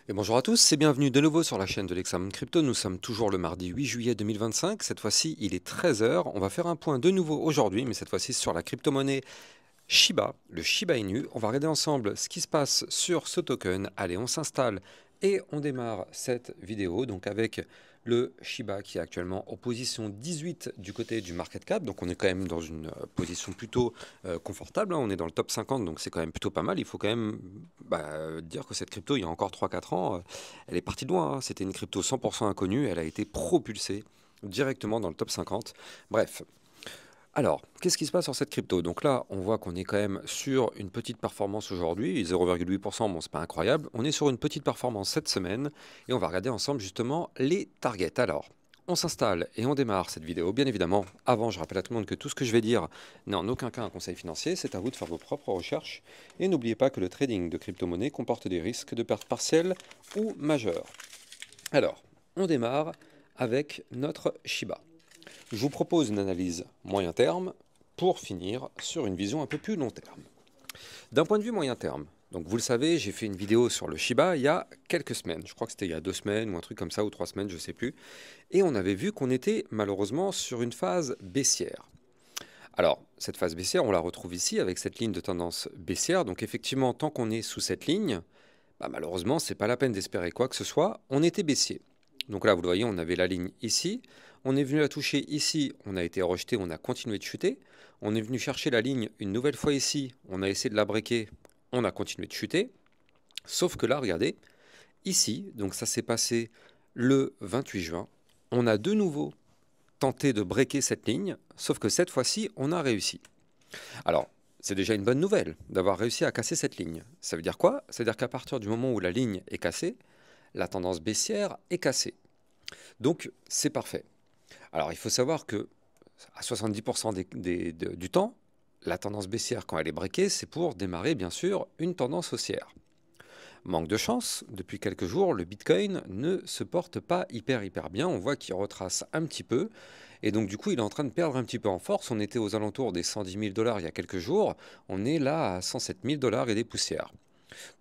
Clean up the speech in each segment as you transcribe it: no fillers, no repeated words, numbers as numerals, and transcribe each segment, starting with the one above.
Et bonjour à tous et bienvenue de nouveau sur la chaîne de l'Examen Crypto. Nous sommes toujours le mardi 8 juillet 2025. Cette fois-ci, il est 13 heures. On va faire un point de nouveau aujourd'hui, mais cette fois-ci sur la crypto-monnaie Shiba, le Shiba Inu. On va regarder ensemble ce qui se passe sur ce token. Allez, on s'installe et on démarre cette vidéo donc avec le Shiba qui est actuellement en position 18 du côté du market cap. Donc on est quand même dans une position plutôt confortable, hein. On est dans le top 50, donc c'est quand même plutôt pas mal. Il faut quand même dire que cette crypto, il y a encore 3 4 ans, elle est partie de loin, hein. C'était une crypto 100% inconnue. Elle a été propulsée directement dans le top 50. Bref, alors, qu'est-ce qui se passe sur cette crypto? Donc là, on voit qu'on est quand même sur une petite performance aujourd'hui, 0,8%, bon, c'est pas incroyable. On est sur une petite performance cette semaine et on va regarder ensemble justement les targets. Alors, on s'installe et on démarre cette vidéo. Bien évidemment, avant, je rappelle à tout le monde que tout ce que je vais dire n'est en aucun cas un conseil financier, c'est à vous de faire vos propres recherches. Et n'oubliez pas que le trading de crypto-monnaie comporte des risques de perte partielle ou majeure. Alors, on démarre avec notre Shiba. Je vous propose une analyse moyen terme pour finir sur une vision un peu plus long terme. D'un point de vue moyen terme, donc vous le savez, j'ai fait une vidéo sur le Shiba il y a quelques semaines. Je crois que c'était il y a 2 semaines ou un truc comme ça, ou 3 semaines, je ne sais plus. Et on avait vu qu'on était malheureusement sur une phase baissière. Alors, cette phase baissière, on la retrouve ici avec cette ligne de tendance baissière. Donc effectivement, tant qu'on est sous cette ligne, malheureusement, ce n'est pas la peine d'espérer quoi que ce soit. On était baissier. Donc là, vous le voyez, on avait la ligne ici. On est venu la toucher ici, on a été rejeté, on a continué de chuter. On est venu chercher la ligne une nouvelle fois ici, on a essayé de la breaker, on a continué de chuter. Sauf que là, regardez, ici, donc ça s'est passé le 28 juin, on a de nouveau tenté de breaker cette ligne, sauf que cette fois-ci, on a réussi. Alors, c'est déjà une bonne nouvelle d'avoir réussi à casser cette ligne. Ça veut dire quoi? Ça veut dire qu'à partir du moment où la ligne est cassée, la tendance baissière est cassée. Donc, c'est parfait. Alors, il faut savoir que à 70% du temps, la tendance baissière, quand elle est breakée, c'est pour démarrer, bien sûr, une tendance haussière. Manque de chance, depuis quelques jours, le Bitcoin ne se porte pas hyper bien. On voit qu'il retrace un petit peu. Et donc, du coup, il est en train de perdre un petit peu en force. On était aux alentours des 110 000 $ il y a quelques jours. On est là à 107 000 $ et des poussières.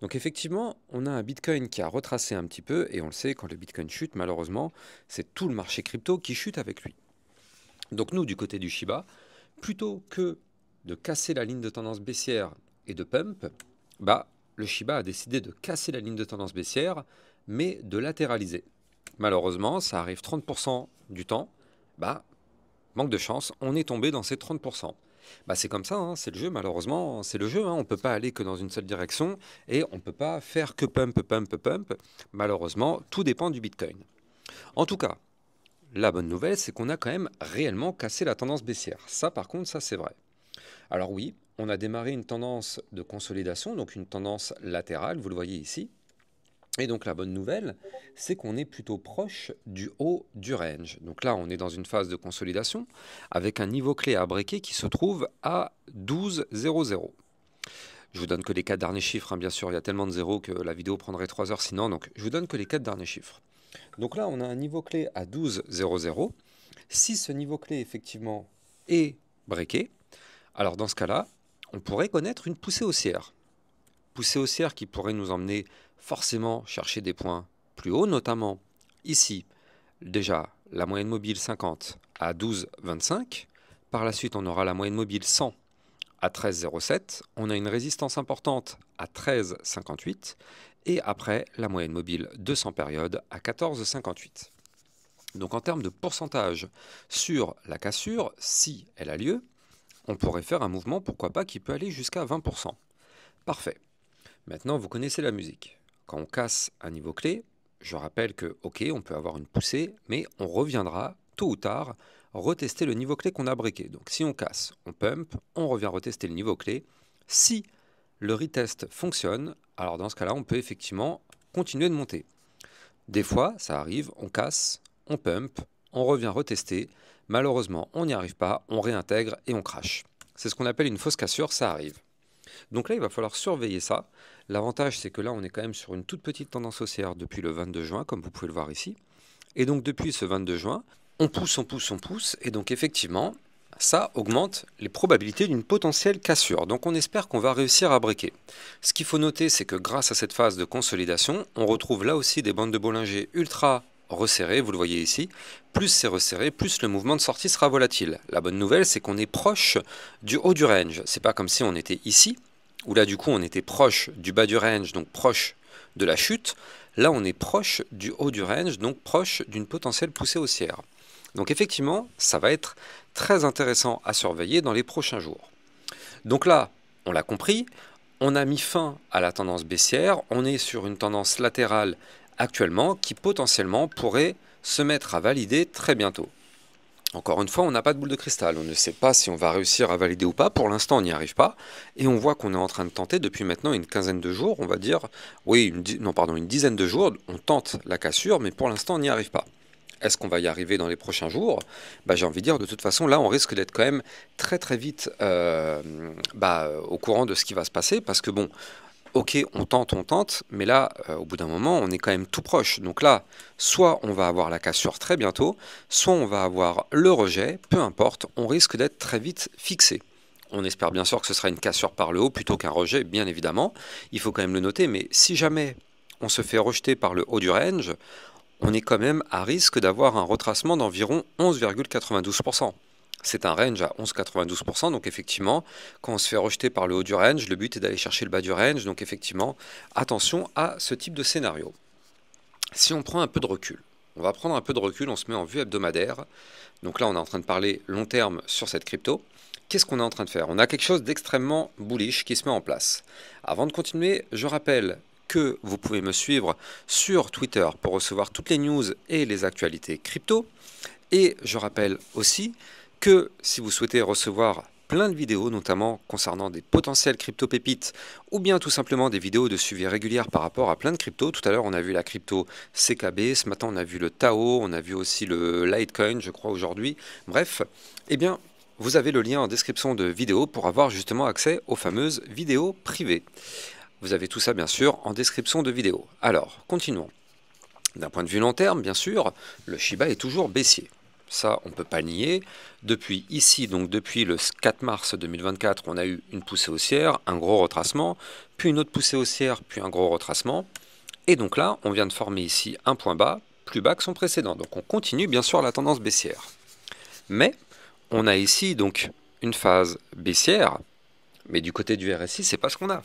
Donc effectivement, on a un Bitcoin qui a retracé un petit peu, et on le sait, quand le Bitcoin chute, malheureusement, c'est tout le marché crypto qui chute avec lui. Donc nous, du côté du Shiba, plutôt que de casser la ligne de tendance baissière et de pump, le Shiba a décidé de casser la ligne de tendance baissière, mais de latéraliser. Malheureusement, ça arrive 30% du temps, manque de chance, on est tombé dans ces 30%. C'est comme ça, hein, c'est le jeu, malheureusement, c'est le jeu, hein, on ne peut pas aller que dans une seule direction et on ne peut pas faire que pump. Malheureusement, tout dépend du Bitcoin. En tout cas, la bonne nouvelle, c'est qu'on a quand même réellement cassé la tendance baissière. Ça, par contre, ça c'est vrai. Alors oui, on a démarré une tendance de consolidation, donc une tendance latérale, vous le voyez ici. Et donc la bonne nouvelle, c'est qu'on est plutôt proche du haut du range. Donc là, on est dans une phase de consolidation avec un niveau clé à breaker qui se trouve à 12,00. Je vous donne que les 4 derniers chiffres, hein, bien sûr, il y a tellement de zéros que la vidéo prendrait 3 heures sinon, donc je vous donne que les 4 derniers chiffres. Donc là, on a un niveau clé à 12,00. Si ce niveau clé, effectivement, est breaké, alors dans ce cas-là, on pourrait connaître une poussée haussière. Poussée haussière qui pourrait nous emmener forcément chercher des points plus hauts, notamment ici, déjà la moyenne mobile 50 à 12,25. Par la suite, on aura la moyenne mobile 100 à 13,07. On a une résistance importante à 13,58. Et après, la moyenne mobile 200 périodes à 14,58. Donc en termes de pourcentage sur la cassure, si elle a lieu, on pourrait faire un mouvement, pourquoi pas, qui peut aller jusqu'à 20%. Parfait. Maintenant, vous connaissez la musique. Quand on casse un niveau clé, je rappelle que, ok, on peut avoir une poussée, mais on reviendra tôt ou tard retester le niveau clé qu'on a breaké. Donc si on casse, on pump, on revient retester le niveau clé. Si le retest fonctionne, alors dans ce cas-là, on peut effectivement continuer de monter. Des fois, ça arrive, on casse, on pump, on revient retester. Malheureusement, on n'y arrive pas, on réintègre et on crache. C'est ce qu'on appelle une fausse cassure, ça arrive. Donc là, il va falloir surveiller ça. L'avantage, c'est que là, on est quand même sur une toute petite tendance haussière depuis le 22 juin, comme vous pouvez le voir ici. Et donc, depuis ce 22 juin, on pousse. Et donc, effectivement, ça augmente les probabilités d'une potentielle cassure. Donc on espère qu'on va réussir à breaker. Ce qu'il faut noter, c'est que grâce à cette phase de consolidation, on retrouve là aussi des bandes de Bollinger ultra resserrées, vous le voyez ici. Plus c'est resserré, plus le mouvement de sortie sera volatile. La bonne nouvelle, c'est qu'on est proche du haut du range. C'est pas comme si on était ici, où là du coup on était proche du bas du range, donc proche de la chute. Là on est proche du haut du range, donc proche d'une potentielle poussée haussière. Donc effectivement, ça va être très intéressant à surveiller dans les prochains jours. Donc là, on l'a compris, on a mis fin à la tendance baissière, on est sur une tendance latérale actuellement qui potentiellement pourrait se mettre à valider très bientôt. Encore une fois, on n'a pas de boule de cristal, on ne sait pas si on va réussir à valider ou pas, pour l'instant on n'y arrive pas, et on voit qu'on est en train de tenter depuis maintenant une quinzaine de jours, on va dire, oui, une dizaine de jours, on tente la cassure, mais pour l'instant on n'y arrive pas. Est-ce qu'on va y arriver dans les prochains jours? J'ai envie de dire, de toute façon, là, on risque d'être quand même très très vite au courant de ce qui va se passer, parce que bon, ok, on tente, mais là, au bout d'un moment, on est quand même tout proche. Donc là, soit on va avoir la cassure très bientôt, soit on va avoir le rejet, peu importe, on risque d'être très vite fixé. On espère bien sûr que ce sera une cassure par le haut plutôt qu'un rejet, bien évidemment. Il faut quand même le noter, mais si jamais on se fait rejeter par le haut du range, on est quand même à risque d'avoir un retracement d'environ 11,92%. C'est un range à 11,92%, donc effectivement, quand on se fait rejeter par le haut du range, le but est d'aller chercher le bas du range, donc effectivement, attention à ce type de scénario. Si on prend un peu de recul, on va prendre un peu de recul, on se met en vue hebdomadaire, donc là on est en train de parler long terme sur cette crypto. Qu'est-ce qu'on est en train de faire? On a quelque chose d'extrêmement bullish qui se met en place. Avant de continuer, je rappelle que vous pouvez me suivre sur Twitter pour recevoir toutes les news et les actualités crypto. Et je rappelle aussi que si vous souhaitez recevoir plein de vidéos, notamment concernant des potentielles crypto-pépites, ou bien tout simplement des vidéos de suivi régulière par rapport à plein de cryptos. Tout à l'heure, on a vu la crypto CKB, ce matin, on a vu le Tao, on a vu aussi le Litecoin, je crois, aujourd'hui. Bref, eh bien, vous avez le lien en description de vidéo pour avoir justement accès aux fameuses vidéos privées. Vous avez tout ça, bien sûr, en description de vidéo. Alors, continuons. D'un point de vue long terme, bien sûr, le Shiba est toujours baissier. Ça, on ne peut pas nier. Depuis ici, donc depuis le 4 mars 2024, on a eu une poussée haussière, un gros retracement, puis une autre poussée haussière, puis un gros retracement. Et donc là, on vient de former ici un point bas, plus bas que son précédent. Donc on continue bien sûr la tendance baissière. Mais on a ici donc une phase baissière, mais du côté du RSI, c'est pas ce qu'on a.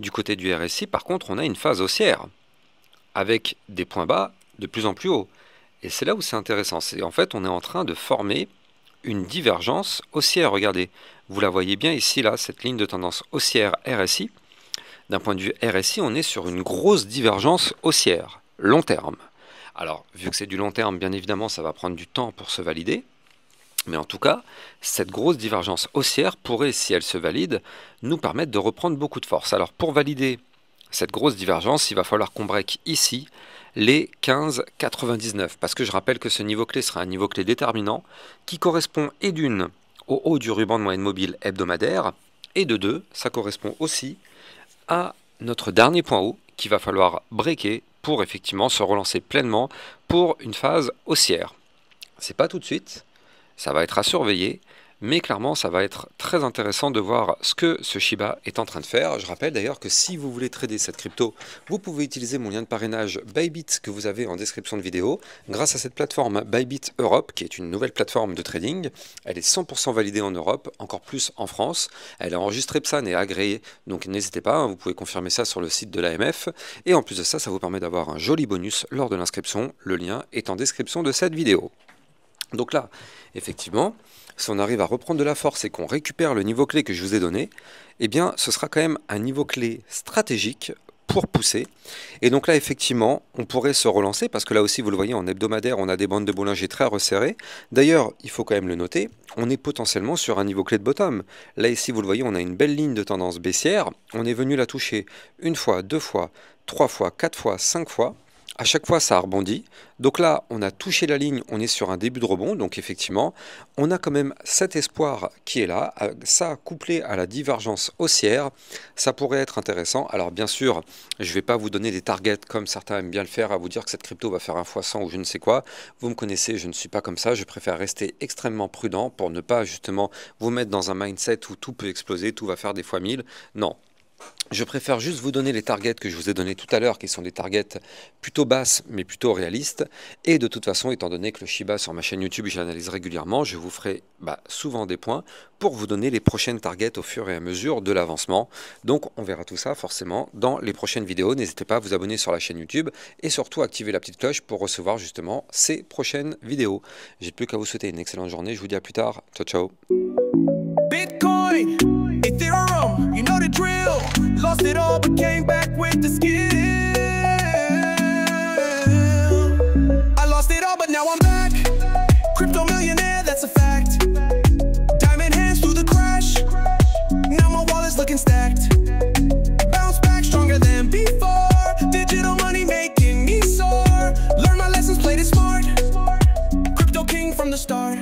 Du côté du RSI, par contre, on a une phase haussière, avec des points bas de plus en plus hauts. Et c'est là où c'est intéressant. C'est en fait, on est en train de former une divergence haussière. Regardez, vous la voyez bien ici, là, cette ligne de tendance haussière RSI. D'un point de vue RSI, on est sur une grosse divergence haussière, long terme. Alors, vu que c'est du long terme, bien évidemment, ça va prendre du temps pour se valider. Mais en tout cas, cette grosse divergence haussière pourrait, si elle se valide, nous permettre de reprendre beaucoup de force. Alors pour valider cette grosse divergence, il va falloir qu'on break ici les 15,99. Parce que je rappelle que ce niveau clé sera un niveau clé déterminant qui correspond et d'une au haut du ruban de moyenne mobile hebdomadaire, et de deux, ça correspond aussi à notre dernier point haut qu'il va falloir breaker pour effectivement se relancer pleinement pour une phase haussière. C'est pas tout de suite. Ça va être à surveiller, mais clairement, ça va être très intéressant de voir ce que ce Shiba est en train de faire. Je rappelle d'ailleurs que si vous voulez trader cette crypto, vous pouvez utiliser mon lien de parrainage Bybit que vous avez en description de vidéo. Grâce à cette plateforme Bybit Europe, qui est une nouvelle plateforme de trading, elle est 100% validée en Europe, encore plus en France. Elle est enregistrée PSAN et agréée, donc n'hésitez pas, hein, vous pouvez confirmer ça sur le site de l'AMF. Et en plus de ça, ça vous permet d'avoir un joli bonus lors de l'inscription. Le lien est en description de cette vidéo. Donc là, effectivement, si on arrive à reprendre de la force et qu'on récupère le niveau clé que je vous ai donné, eh bien, ce sera quand même un niveau clé stratégique pour pousser. Et donc là, effectivement, on pourrait se relancer, parce que là aussi, vous le voyez, en hebdomadaire, on a des bandes de Bollinger très resserrées. D'ailleurs, il faut quand même le noter, on est potentiellement sur un niveau clé de bottom. Là, ici, vous le voyez, on a une belle ligne de tendance baissière. On est venu la toucher une fois, deux fois, trois fois, quatre fois, cinq fois. À chaque fois, ça a rebondi. Donc là, on a touché la ligne, on est sur un début de rebond. Donc effectivement, on a quand même cet espoir qui est là. Ça, couplé à la divergence haussière, ça pourrait être intéressant. Alors bien sûr, je ne vais pas vous donner des targets comme certains aiment bien le faire, à vous dire que cette crypto va faire 1 x 100 ou je ne sais quoi. Vous me connaissez, je ne suis pas comme ça. Je préfère rester extrêmement prudent pour ne pas justement vous mettre dans un mindset où tout peut exploser, tout va faire des fois 1000. Non. Je préfère juste vous donner les targets que je vous ai donnés tout à l'heure, qui sont des targets plutôt basses, mais plutôt réalistes. Et de toute façon, étant donné que le Shiba sur ma chaîne YouTube, j'analyse régulièrement, je vous ferai souvent des points pour vous donner les prochaines targets au fur et à mesure de l'avancement. Donc on verra tout ça forcément dans les prochaines vidéos. N'hésitez pas à vous abonner sur la chaîne YouTube et surtout activer la petite cloche pour recevoir justement ces prochaines vidéos. J'ai plus qu'à vous souhaiter une excellente journée. Je vous dis à plus tard. Ciao, ciao. Bitcoin, Ethereum, you know the drill. Lost it all but came back with the skill. I lost it all but now I'm back. Crypto millionaire, that's a fact. Diamond hands through the crash. Now my wallet's looking stacked. Bounce back stronger than before. Digital money making me soar. Learn my lessons, played it smart. Crypto king from the start.